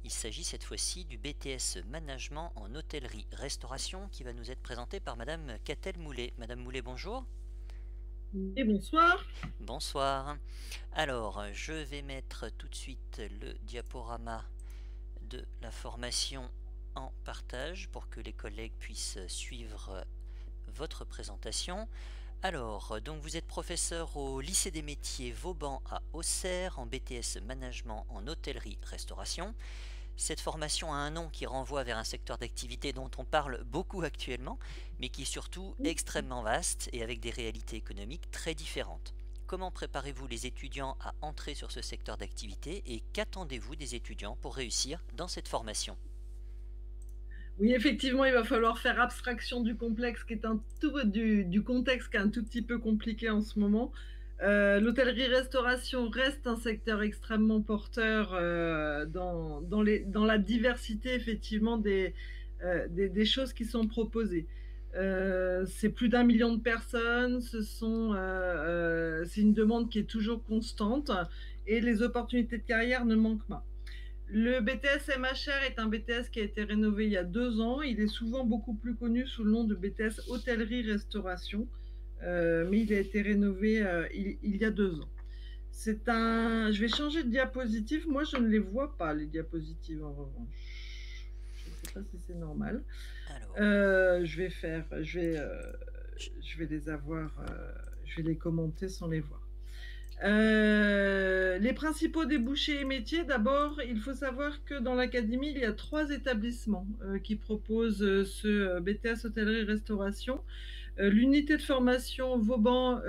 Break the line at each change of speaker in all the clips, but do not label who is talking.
Il s'agit cette fois-ci du BTS Management en hôtellerie-restauration qui va nous être présenté par Madame Catel Moulet. Madame Moulet, bonjour.
Et bonsoir.
Bonsoir. Alors, je vais mettre tout de suite le diaporama de la formation en partage pour que les collègues puissent suivre votre présentation. Alors, donc vous êtes professeur au lycée des métiers Vauban à Auxerre en BTS Management en hôtellerie-restauration. Cette formation a un nom qui renvoie vers un secteur d'activité dont on parle beaucoup actuellement, mais qui est surtout extrêmement vaste et avec des réalités économiques très différentes. Comment préparez-vous les étudiants à entrer sur ce secteur d'activité et qu'attendez-vous des étudiants pour réussir dans cette formation?
Oui, effectivement, il va falloir faire abstraction du complexe qui est du contexte qui est un tout petit peu compliqué en ce moment. L'hôtellerie-restauration reste un secteur extrêmement porteur dans la diversité effectivement des choses qui sont proposées. C'est plus d'1 million de personnes, c'est une demande qui est toujours constante et les opportunités de carrière ne manquent pas. Le BTS MHR est un BTS qui a été rénové il y a 2 ans. Il est souvent beaucoup plus connu sous le nom de BTS Hôtellerie-Restauration, mais il a été rénové il y a 2 ans. Je vais changer de diapositive. Moi, je ne les vois pas, les diapositives, en revanche. Je ne sais pas si c'est normal.
Alors,
Je vais les avoir, je vais les commenter sans les voir. Les principaux débouchés et métiers, d'abord, il faut savoir que dans l'académie, il y a 3 établissements qui proposent ce BTS hôtellerie-restauration. L'unité de formation Vauban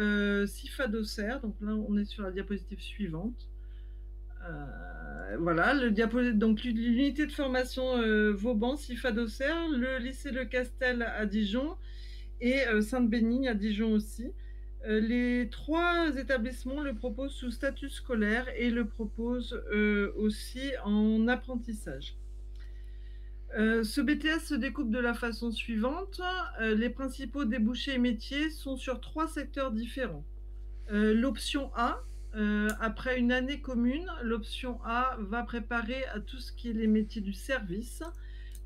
CIFA d'Auxerre, donc là on est sur la diapositive suivante. Voilà, donc l'unité de formation Vauban CIFA d'Auxerre, le lycée Le Castel à Dijon et Sainte-Bénigne à Dijon aussi. Les 3 établissements le proposent sous statut scolaire et le proposent aussi en apprentissage. Ce BTS se découpe de la façon suivante. Les principaux débouchés et métiers sont sur 3 secteurs différents. L'option A, après une année commune, l'option A va préparer à tout ce qui est les métiers du service.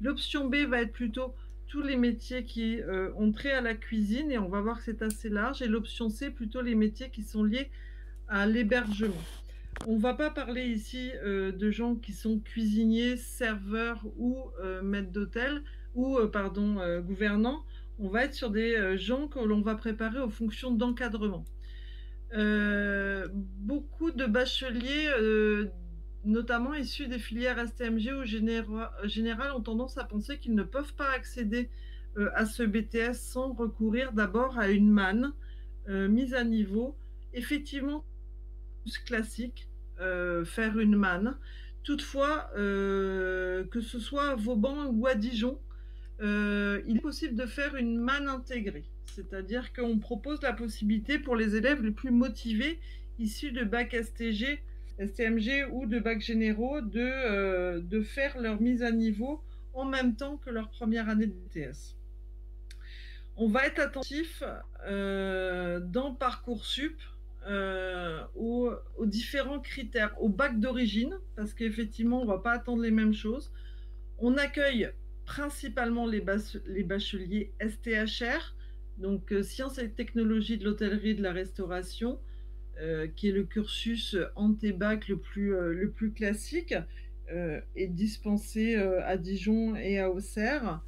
L'option B va être plutôt tous les métiers qui ont trait à la cuisine, et on va voir que c'est assez large. Et l'option C, plutôt les métiers qui sont liés à l'hébergement. On ne va pas parler ici de gens qui sont cuisiniers, serveurs ou maîtres d'hôtel, ou gouvernants. On va être sur des gens que l'on va préparer aux fonctions d'encadrement. Beaucoup de bacheliers, notamment issus des filières STMG ou générales, ont tendance à penser qu'ils ne peuvent pas accéder à ce BTS sans recourir d'abord à une manne mise à niveau. Effectivement, classique, faire une manne. Toutefois, que ce soit à Vauban ou à Dijon, il est possible de faire une manne intégrée. C'est-à-dire qu'on propose la possibilité pour les élèves les plus motivés, issus de bac STG, STMG ou de bac généraux, de faire leur mise à niveau en même temps que leur première année de BTS. On va être attentif dans Parcoursup aux différents critères, au bac d'origine, parce qu'effectivement, on ne va pas attendre les mêmes choses. On accueille principalement les bacheliers STHR, donc Sciences et Technologies de l'hôtellerie et de la restauration, qui est le cursus ante-bac le plus classique, et dispensé à Dijon et à Auxerre.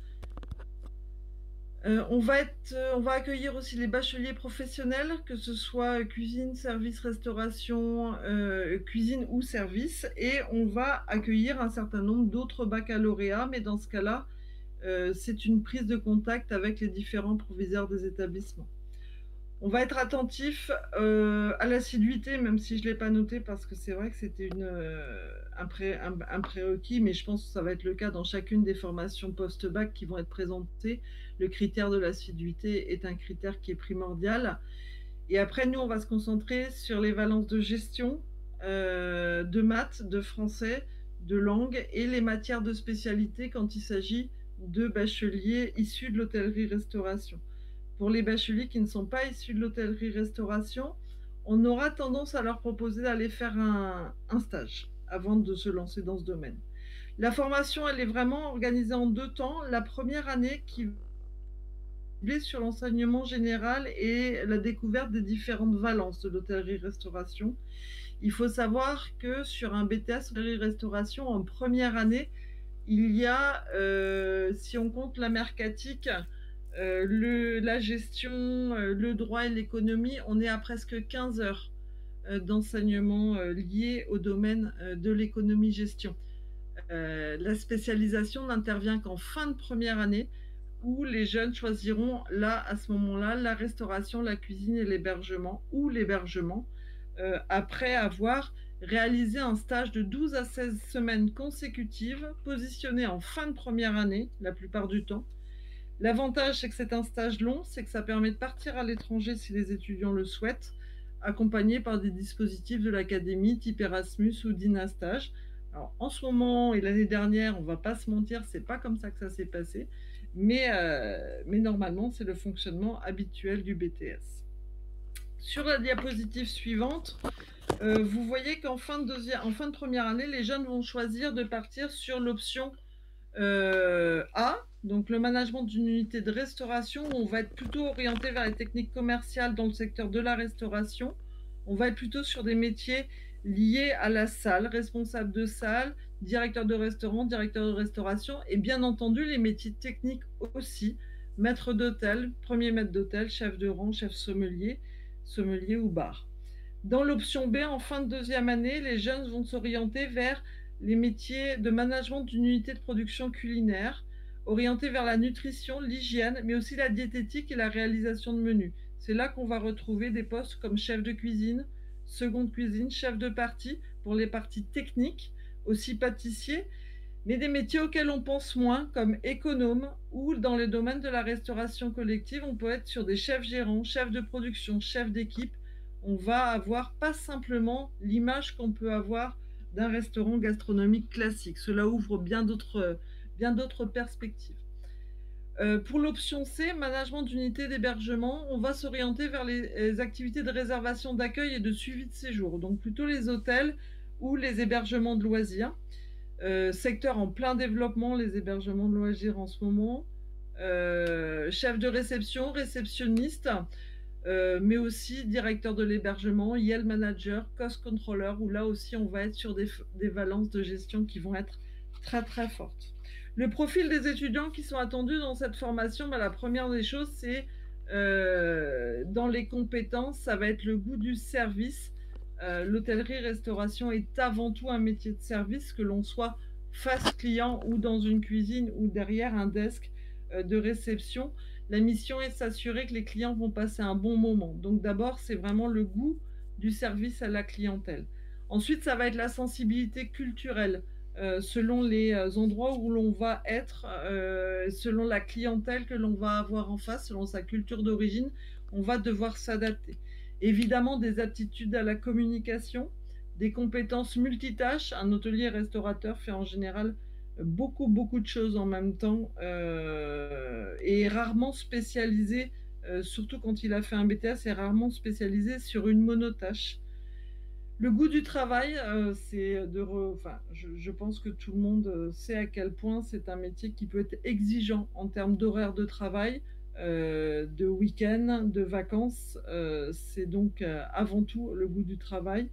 On va accueillir aussi les bacheliers professionnels, que ce soit cuisine, service, restauration, cuisine ou service, et on va accueillir un certain nombre d'autres baccalauréats, mais dans ce cas-là, c'est une prise de contact avec les différents proviseurs des établissements. On va être attentif à l'assiduité, même si je ne l'ai pas noté, parce que c'est vrai que c'était un prérequis, mais je pense que ça va être le cas dans chacune des formations post-bac qui vont être présentées. Le critère de l'assiduité est un critère qui est primordial. Et après, nous, on va se concentrer sur les valences de gestion, de maths, de français, de langue, et les matières de spécialité quand il s'agit de bacheliers issus de l'hôtellerie-restauration. Pour les bacheliers qui ne sont pas issus de l'hôtellerie-restauration, on aura tendance à leur proposer d'aller faire un stage avant de se lancer dans ce domaine. La formation, elle est vraiment organisée en 2 temps. La première année qui est sur l'enseignement général et la découverte des différentes valences de l'hôtellerie-restauration. Il faut savoir que sur un BTS hôtellerie-restauration, en première année, il y a, si on compte la mercatique, la gestion, le droit et l'économie, on est à presque 15 heures d'enseignement liés au domaine de l'économie-gestion. La spécialisation n'intervient qu'en fin de première année, où les jeunes choisiront là, à ce moment-là, la restauration, la cuisine et l'hébergement, ou l'hébergement, après avoir réalisé un stage de 12 à 16 semaines consécutives, positionné en fin de première année, la plupart du temps. L'avantage, c'est que c'est un stage long, c'est que ça permet de partir à l'étranger si les étudiants le souhaitent, accompagnés par des dispositifs de l'académie type Erasmus ou Dynastage. Alors, en ce moment et l'année dernière, on va pas se mentir, c'est pas comme ça que ça s'est passé, mais normalement, c'est le fonctionnement habituel du BTS. Sur la diapositive suivante, vous voyez qu'en fin de première année, les jeunes vont choisir de partir sur l'option A, donc le management d'une unité de restauration, où on va être plutôt orienté vers les techniques commerciales dans le secteur de la restauration. On va être plutôt sur des métiers liés à la salle, responsable de salle, directeur de restaurant, directeur de restauration, et bien entendu les métiers techniques aussi, maître d'hôtel, premier maître d'hôtel, chef de rang, chef sommelier, sommelier ou bar. Dans l'option B, en fin de deuxième année, les jeunes vont s'orienter vers les métiers de management d'une unité de production culinaire, orientés vers la nutrition, l'hygiène, mais aussi la diététique et la réalisation de menus. C'est là qu'on va retrouver des postes comme chef de cuisine, seconde cuisine, chef de partie pour les parties techniques, aussi pâtissier, mais des métiers auxquels on pense moins, comme économe, ou dans les domaines de la restauration collective, on peut être sur des chefs gérants, chefs de production, chefs d'équipe. On va avoir pas simplement l'image qu'on peut avoir d'un restaurant gastronomique classique. Cela ouvre bien d'autres perspectives. Pour l'option C, management d'unité d'hébergement, on va s'orienter vers les activités de réservation d'accueil et de suivi de séjour, donc plutôt les hôtels ou les hébergements de loisirs. Secteur en plein développement, les hébergements de loisirs en ce moment. Chef de réception, réceptionniste, mais aussi directeur de l'hébergement, Yield Manager, Cost Controller, où là aussi on va être sur des valences de gestion qui vont être très très fortes. Le profil des étudiants qui sont attendus dans cette formation, la première des choses, c'est dans les compétences, ça va être le goût du service. L'hôtellerie-restauration est avant tout un métier de service, que l'on soit face client ou dans une cuisine ou derrière un desk de réception. La mission est de s'assurer que les clients vont passer un bon moment. Donc d'abord, c'est vraiment le goût du service à la clientèle. Ensuite, ça va être la sensibilité culturelle, selon les endroits où l'on va être, selon la clientèle que l'on va avoir en face, selon sa culture d'origine, on va devoir s'adapter. Évidemment, des aptitudes à la communication, des compétences multitâches. Un hôtelier restaurateur fait en général beaucoup de choses en même temps et est rarement spécialisé, surtout quand il a fait un BTS, est rarement spécialisé sur une monotâche. Le goût du travail, je pense que tout le monde sait à quel point c'est un métier qui peut être exigeant en termes d'horaire de travail, de week-end, de vacances. C'est donc avant tout le goût du travail.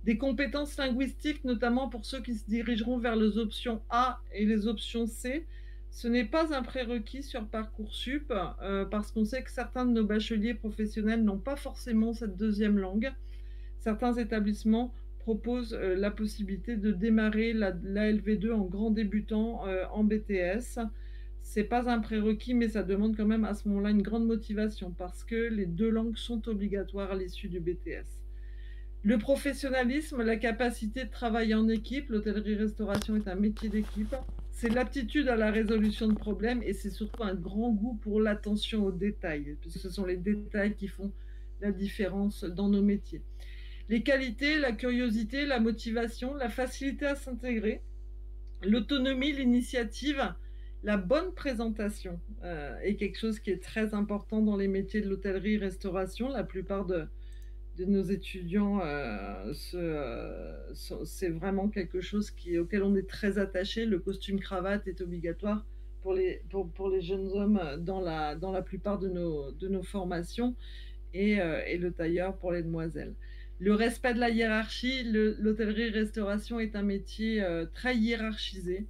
Des compétences linguistiques, notamment pour ceux qui se dirigeront vers les options A et les options C. Ce n'est pas un prérequis sur Parcoursup, parce qu'on sait que certains de nos bacheliers professionnels n'ont pas forcément cette deuxième langue. Certains établissements proposent la possibilité de démarrer la LV2 en grand débutant en BTS. C'est pas un prérequis, mais ça demande quand même à ce moment-là une grande motivation, parce que les deux langues sont obligatoires à l'issue du BTS. Le professionnalisme, la capacité de travailler en équipe, l'hôtellerie-restauration est un métier d'équipe. C'est l'aptitude à la résolution de problèmes et c'est surtout un grand goût pour l'attention aux détails, puisque ce sont les détails qui font la différence dans nos métiers. Les qualités, la curiosité, la motivation, la facilité à s'intégrer, l'autonomie, l'initiative, la bonne présentation est quelque chose qui est très important dans les métiers de l'hôtellerie-restauration. La plupart de nos étudiants, c'est vraiment quelque chose auquel on est très attaché. Le costume cravate est obligatoire pour les jeunes hommes dans la plupart de nos formations et le tailleur pour les demoiselles. Le respect de la hiérarchie, l'hôtellerie-restauration est un métier très hiérarchisé.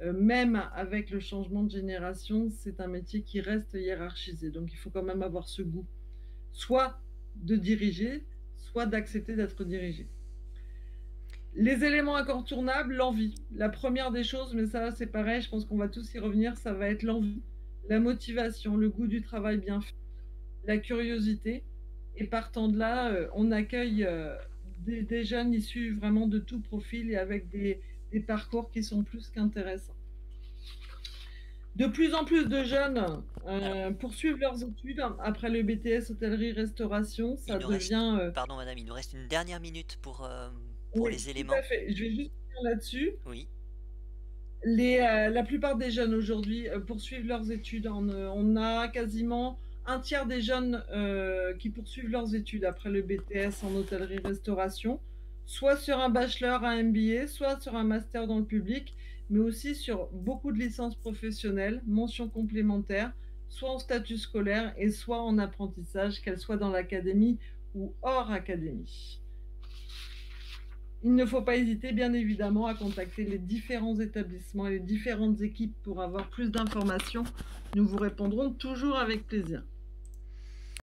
Même avec le changement de génération, c'est un métier qui reste hiérarchisé. Donc il faut quand même avoir ce goût, soit de diriger, soit d'accepter d'être dirigé. Les éléments incontournables, l'envie. La première des choses, mais ça c'est pareil, je pense qu'on va tous y revenir, ça va être l'envie, la motivation, le goût du travail bien fait, la curiosité. Et partant de là, on accueille des jeunes issus vraiment de tout profil et avec des parcours qui sont plus qu'intéressants. De plus en plus de jeunes poursuivent leurs études après le BTS hôtellerie-restauration. Ça devient...
Pardon madame, il nous reste une dernière minute pour
Oui,
les
tout
éléments.
à fait. Je vais juste finir là-dessus.
Oui.
La plupart des jeunes aujourd'hui poursuivent leurs études. On a quasiment un tiers des jeunes qui poursuivent leurs études après le BTS en hôtellerie-restauration, soit sur un bachelor, un MBA, soit sur un master dans le public, mais aussi sur beaucoup de licences professionnelles, mentions complémentaires, soit en statut scolaire et soit en apprentissage, qu'elles soient dans l'académie ou hors académie. Il ne faut pas hésiter, bien évidemment, à contacter les différents établissements et les différentes équipes pour avoir plus d'informations. Nous vous répondrons toujours avec plaisir.